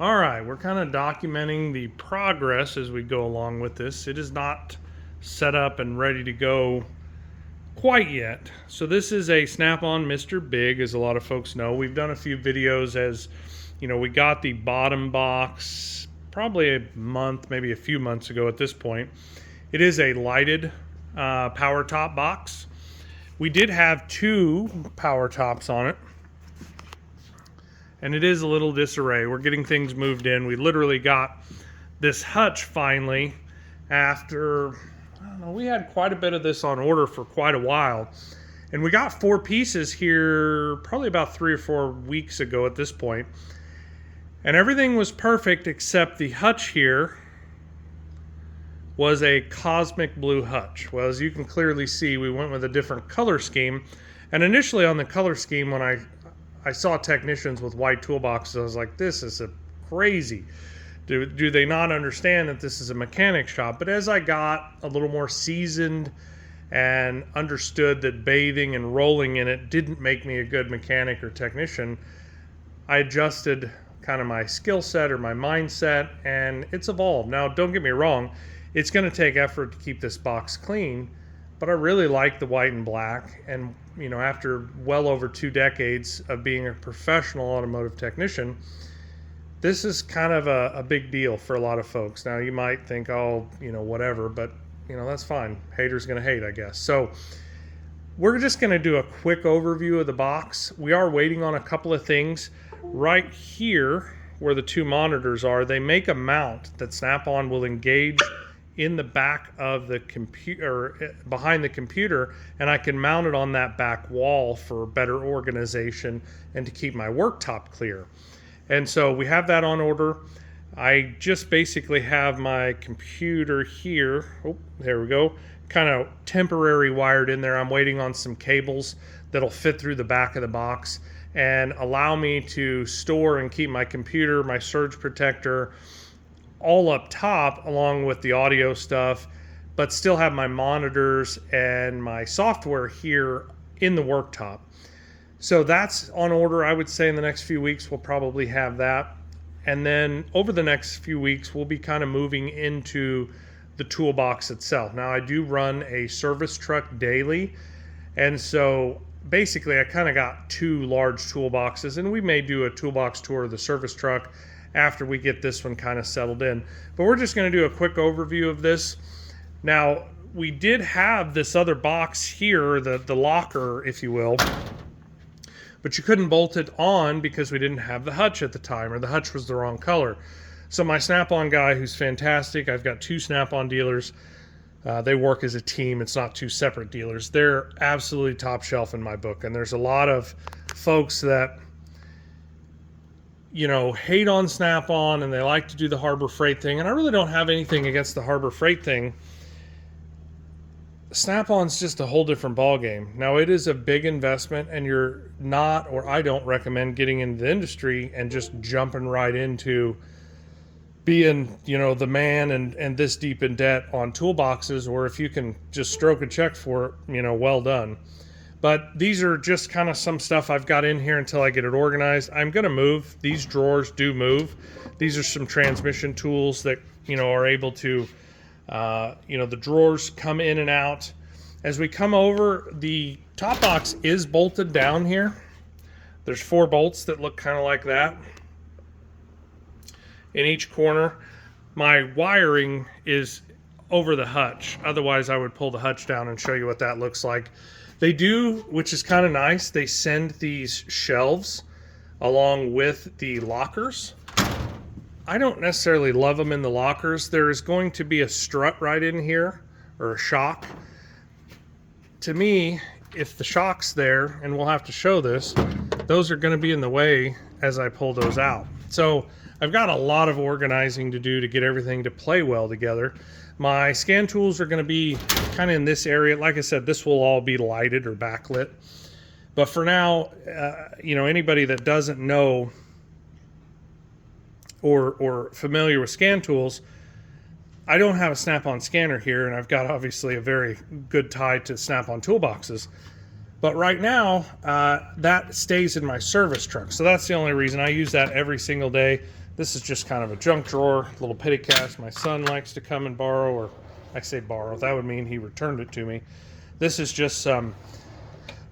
All right, we're kind of documenting the progress as we go along with this. It is not set up and ready to go quite yet. So this is a Snap-on Mr. Big, as a lot of folks know. We've done a few videos as, we got the bottom box probably a month, maybe a few months ago at this point. It is a lighted power top box. We did have two power tops on it, and it is a little disarray. We're getting things moved in. We literally got this hutch finally after, I don't know, we had quite a bit of this on order for quite a while. And we got 4 pieces here probably about 3 or 4 weeks ago at this point. And everything was perfect except the hutch here was a cosmic blue hutch. Well, as you can clearly see, we went with a different color scheme. And initially on the color scheme, when I saw technicians with white toolboxes, I was like, this is crazy. Do they not understand that this is a mechanic shop? But as I got a little more seasoned and understood that bathing and rolling in it didn't make me a good mechanic or technician, I adjusted kind of my skill set or my mindset, and it's evolved. Now, don't get me wrong, it's going to take effort to keep this box clean, but I really like the white and black. And after well over 2 decades of being a professional automotive technician, this is kind of a big deal for a lot of folks. Now you might think, oh, whatever, but that's fine. Haters gonna hate, I guess. So we're just gonna do a quick overview of the box. We are waiting on a couple of things. Right here, where the 2 monitors are, they make a mount that Snap-on will engage in the back of the computer, behind the computer, and I can mount it on that back wall for better organization and to keep my worktop clear. And so we have that on order. I just basically have my computer here. Oh, there we go. Kind of temporary wired in there. I'm waiting on some cables that'll fit through the back of the box and allow me to store and keep my computer, my surge protector, all up top along with the audio stuff, but still have my monitors and my software here in the worktop. So that's on order. I would say in the next few weeks we'll probably have that. And then over the next few weeks we'll be kind of moving into the toolbox itself. Now I do run a service truck daily, and so basically I kind of got 2 large toolboxes, and we may do a toolbox tour of the service truck after we get this one kind of settled in. But we're just going to do a quick overview of this. Now, we did have this other box here, the locker, if you will, but you couldn't bolt it on because we didn't have the hutch at the time, or the hutch was the wrong color. So my Snap-on guy, who's fantastic, I've got 2 Snap-on dealers. They work as a team. It's not 2 separate dealers. They're absolutely top shelf in my book. And there's a lot of folks that hate on Snap-on and they like to do the Harbor Freight thing. And I really don't have anything against the Harbor Freight thing. Snap-on's just a whole different ballgame. Now, it is a big investment, and you're not, or I don't recommend getting into the industry and just jumping right into being, the man and this deep in debt on toolboxes, or if you can just stroke a check for it, well done. But these are just kind of some stuff I've got in here until I get it organized. I'm going to move. These drawers do move. These are some transmission tools that, are able to, the drawers come in and out. As we come over, the top box is bolted down here. There's 4 bolts that look kind of like that in each corner. My wiring is over the hutch. Otherwise, I would pull the hutch down and show you what that looks like. They do, which is kind of nice, they send these shelves along with the lockers. I don't necessarily love them in the lockers. There is going to be a strut right in here, or a shock. To me, if the shock's there, and we'll have to show this, those are going to be in the way as I pull those out. So I've got a lot of organizing to do to get everything to play well together. My scan tools are going to be kind of in this area. Like I said, this will all be lighted or backlit. But for now, anybody that doesn't know or familiar with scan tools, I don't have a Snap-on scanner here, and I've got obviously a very good tie to Snap-on toolboxes. But right now, that stays in my service truck. So that's the only reason I use that every single day. This is just kind of a junk drawer, little petty cache. My son likes to come and borrow, or I say borrow, that would mean he returned it to me. This is just some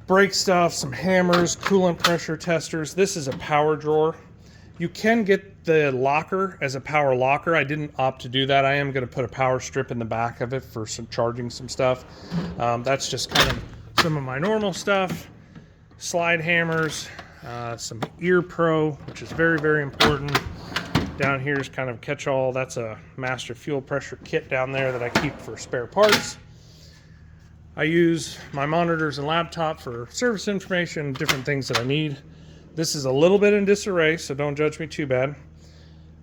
brake stuff, some hammers, coolant pressure testers. This is a power drawer. You can get the locker as a power locker. I didn't opt to do that. I am going to put a power strip in the back of it for some charging some stuff. That's just kind of some of my normal stuff. Slide hammers, some ear pro, which is very, very important. Down here is kind of catch-all. That's a master fuel pressure kit down there that I keep for spare parts. I use my monitors and laptop for service information, different things that I need. This is a little bit in disarray, so don't judge me too bad.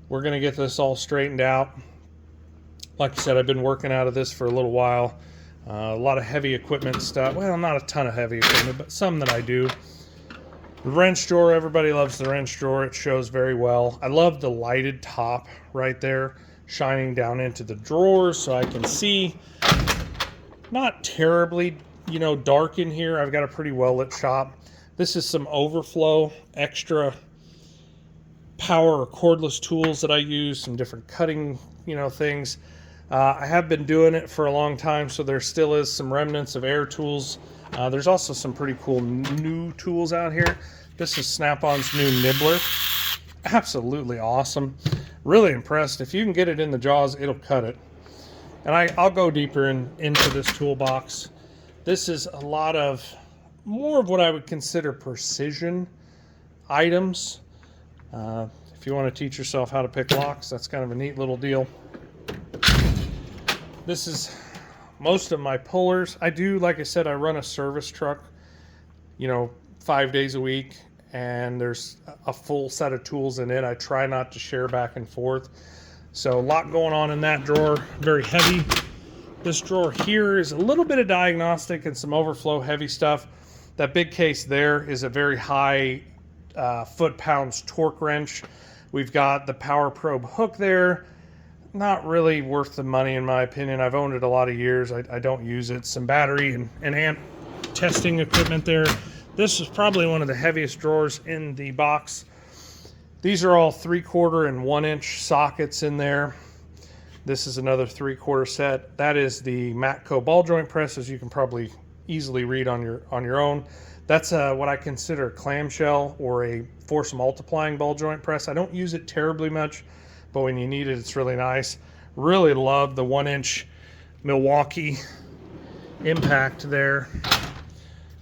We're going to get this all straightened out. Like I said, I've been working out of this for a little while. A lot of heavy equipment stuff. Well, not a ton of heavy equipment, but some that I do. The wrench drawer, everybody loves the wrench drawer. It shows very well. I love the lighted top right there, shining down into the drawers so I can see. Not terribly, dark in here. I've got a pretty well lit shop. This is some overflow, extra power or cordless tools that I use, some different cutting, things. I have been doing it for a long time, so there still is some remnants of air tools. There's also some pretty cool new tools out here. This is Snap-on's new nibbler. Absolutely awesome. Really impressed. If you can get it in the jaws, it'll cut it. And I'll go deeper into this toolbox. This is a lot of more of what I would consider precision items. If you want to teach yourself how to pick locks, that's kind of a neat little deal. This is most of my pullers. I do, like I said, I run a service truck, 5 days a week, and there's a full set of tools in it. I try not to share back and forth. So a lot going on in that drawer, very heavy. This drawer here is a little bit of diagnostic and some overflow heavy stuff. That big case there is a very high foot-pounds torque wrench. We've got the power probe hook there. Not really worth the money in my opinion. I've owned it a lot of years. I don't use it. Some battery and amp testing equipment there. This is probably one of the heaviest drawers in the box. These are all 3/4 and 1-inch sockets in there. This is another 3/4 set. That is the Matco ball joint press, as you can probably easily read on your own. That's what I consider a clamshell or a force multiplying ball joint press. I don't use it terribly much, but when you need it, it's really nice. Really love the 1-inch Milwaukee impact there.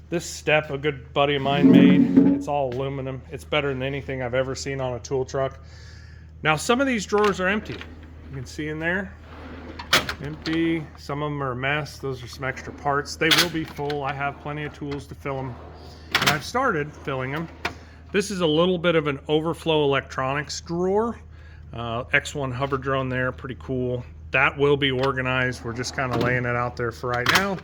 This step, a good buddy of mine made. It's all aluminum. It's better than anything I've ever seen on a tool truck. Now, some of these drawers are empty. You can see in there, empty. Some of them are a mess. Those are some extra parts. They will be full. I have plenty of tools to fill them, and I've started filling them. This is a little bit of an overflow electronics drawer. X1 hover drone there, pretty cool. That will be organized. We're just kind of laying it out there for right now.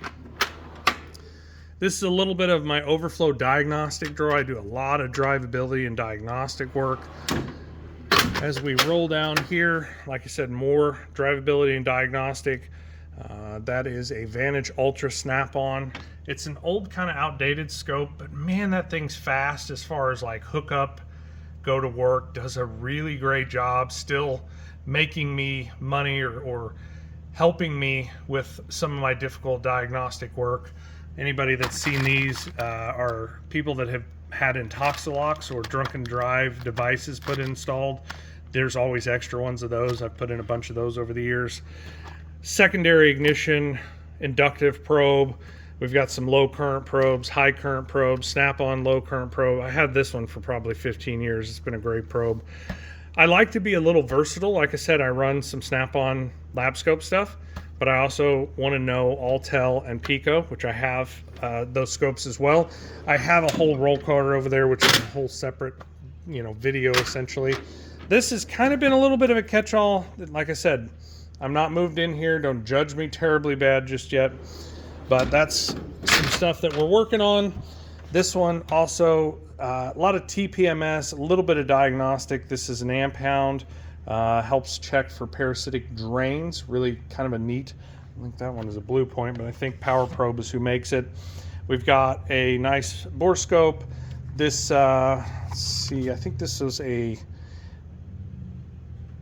This is a little bit of my overflow diagnostic drawer. I do a lot of drivability and diagnostic work. As we roll down here, like I said, more drivability and diagnostic. That is a Vantage Ultra Snap-on. It's an old, kind of outdated scope, but man, that thing's fast as far as like hook up, go to work, does a really great job, still making me money or helping me with some of my difficult diagnostic work. Anybody that's seen these are people that have had Intoxilocks or drunken drive devices installed. There's always extra ones of those. I've put in a bunch of those over the years. Secondary ignition, inductive probe. We've got some low current probes, high current probes, Snap-on low current probe. I had this one for probably 15 years. It's been a great probe. I like to be a little versatile. Like I said, I run some Snap-on lab scope stuff, but I also want to know Autel and Pico, which I have those scopes as well. I have a whole roll caller over there, which is a whole separate, video essentially. This has kind of been a little bit of a catch-all. Like I said, I'm not moved in here. Don't judge me terribly bad just yet, but that's some stuff that we're working on. This one also, a lot of TPMS, a little bit of diagnostic. This is an amp hound. Helps check for parasitic drains. Really kind of a neat, I think that one is a Blue Point, but I think Power Probe is who makes it. We've got a nice borescope. This, let's see, I think this was a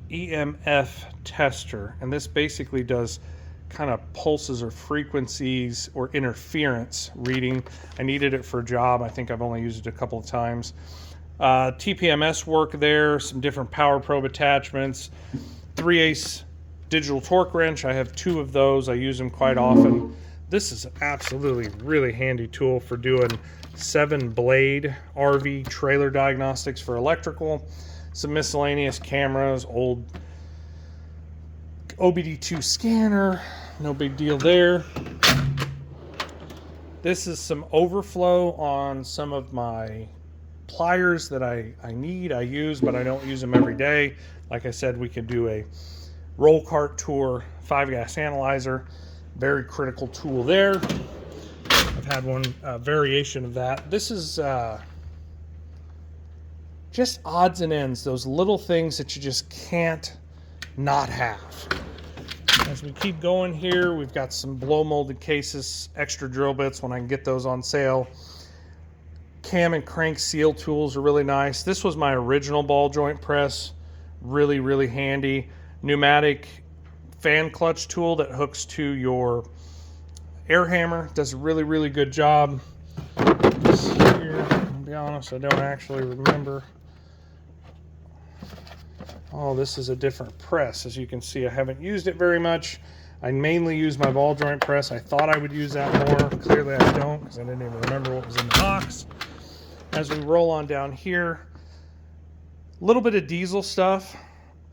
EMF tester, and this basically does kind of pulses or frequencies or interference reading. I needed it for a job. I think I've only used it a couple of times. TPMS work there, some different power probe attachments, 3/8 digital torque wrench. I have 2 of those. I use them quite often. This is an absolutely really handy tool for doing 7-blade RV trailer diagnostics for electrical. Some miscellaneous cameras, old OBD2 scanner, no big deal there. This is some overflow on some of my pliers that I use, but I don't use them every day. Like I said, we could do a roll cart tour, 5-gas analyzer, very critical tool there. I've had one variation of that. This is just odds and ends, those little things that you just can't not have. As we keep going here, we've got some blow molded cases, extra drill bits when I can get those on sale. Cam and crank seal tools are really nice. This was my original ball joint press, really, really handy. Pneumatic fan clutch tool that hooks to your air hammer, does a really, really good job. Here, I'll be honest, I don't actually remember. Oh, this is a different press. As you can see, I haven't used it very much. I mainly use my ball joint press. I thought I would use that more. Clearly I don't, because I didn't even remember what was in the box. As we roll on down here, a little bit of diesel stuff.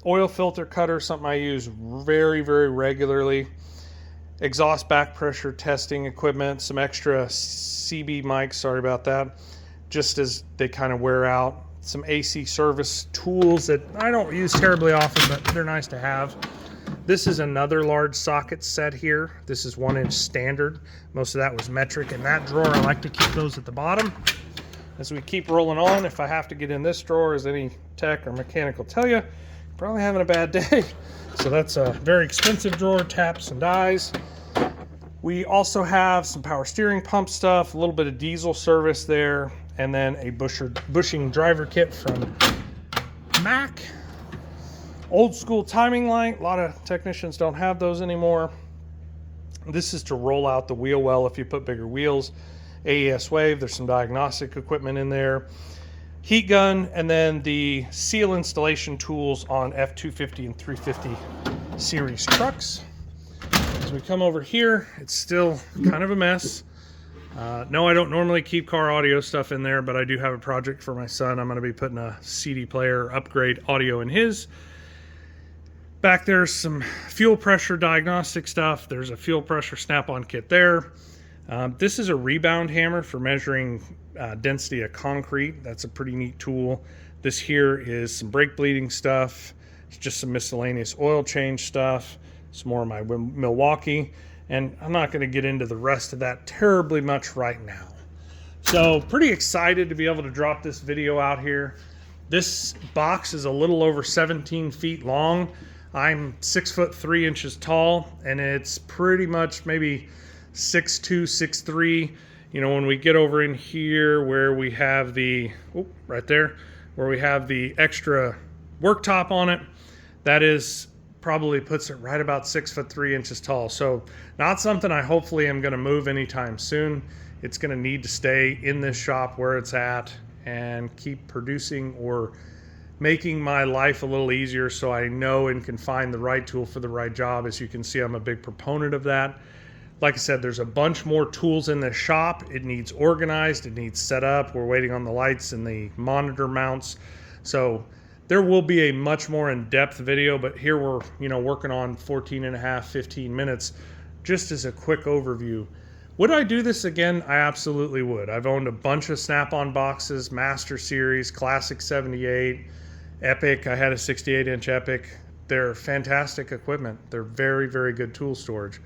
Oil filter cutter, something I use very, very regularly. Exhaust back pressure testing equipment, some extra CB mics, sorry about that, just as they kind of wear out. Some AC service tools that I don't use terribly often, but they're nice to have. This is another large socket set here. This is 1-inch standard. Most of that was metric in that drawer. I like to keep those at the bottom. As we keep rolling on, if I have to get in this drawer, as any tech or mechanic will tell you, you're probably having a bad day. So that's a very expensive drawer, taps and dies. We also have some power steering pump stuff, a little bit of diesel service there, and then a bushing driver kit from Mac. Old school timing light. A lot of technicians don't have those anymore. This is to roll out the wheel well if you put bigger wheels. AES wave, there's some diagnostic equipment in there. Heat gun, and then the seal installation tools on F250 and 350 series trucks. As we come over here, it's still kind of a mess. No, I don't normally keep car audio stuff in there, but I do have a project for my son. I'm going to be putting a CD player upgrade audio in his. Back there's some fuel pressure diagnostic stuff. There's a fuel pressure snap-on kit there. This is a rebound hammer for measuring density of concrete. That's a pretty neat tool. This here is some brake bleeding stuff. It's just some miscellaneous oil change stuff. Some more of my Milwaukee. And I'm not going to get into the rest of that terribly much right now. So pretty excited to be able to drop this video out here. This box is a little over 17 feet long. I'm 6 foot 3 inches tall, and it's pretty much maybe 6'2", 6'3". You know, when we get over in here where we have the, right there, where we have the extra worktop on it, that is probably puts it right about 6 foot 3 inches tall. So not something I hopefully am going to move anytime soon. It's going to need to stay in this shop where it's at and keep producing or making my life a little easier so I know and can find the right tool for the right job. As you can see, I'm a big proponent of that. Like I said, there's a bunch more tools in this shop. It needs organized, it needs set up. We're waiting on the lights and the monitor mounts. So there will be a much more in-depth video, but here we're, working on 14 and a half, 15 minutes, just as a quick overview. Would I do this again? I absolutely would. I've owned a bunch of Snap-on boxes, Master Series, Classic 78, Epic. I had a 68-inch Epic. They're fantastic equipment. They're very, very good tool storage.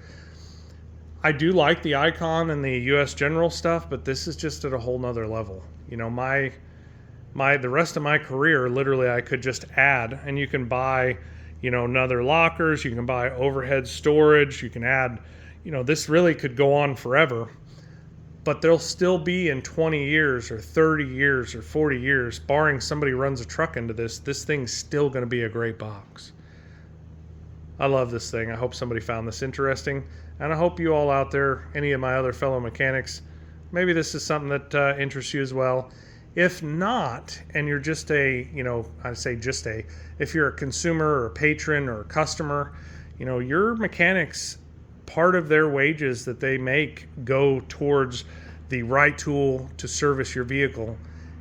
I do like the Icon and the US General stuff, but this is just at a whole nother level. The rest of my career, literally, I could just add, and you can buy, another lockers, you can buy overhead storage, you can add, this really could go on forever. but they'll still be in 20 years or 30 years or 40 years, barring somebody runs a truck into this thing's still going to be a great box. I love this thing. I hope somebody found this interesting, and I hope you all out there, any of my other fellow mechanics, maybe this is something that interests you as well. If not, and you're just a, if you're a consumer or a patron or a customer, your mechanics, part of their wages that they make go towards the right tool to service your vehicle.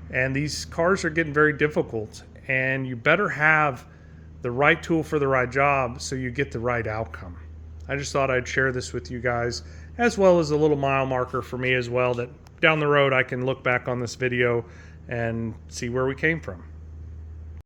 And these cars are getting very difficult, and you better have the right tool for the right job so you get the right outcome. I just thought I'd share this with you guys, as well as a little mile marker for me as well, that down the road I can look back on this video and see where we came from.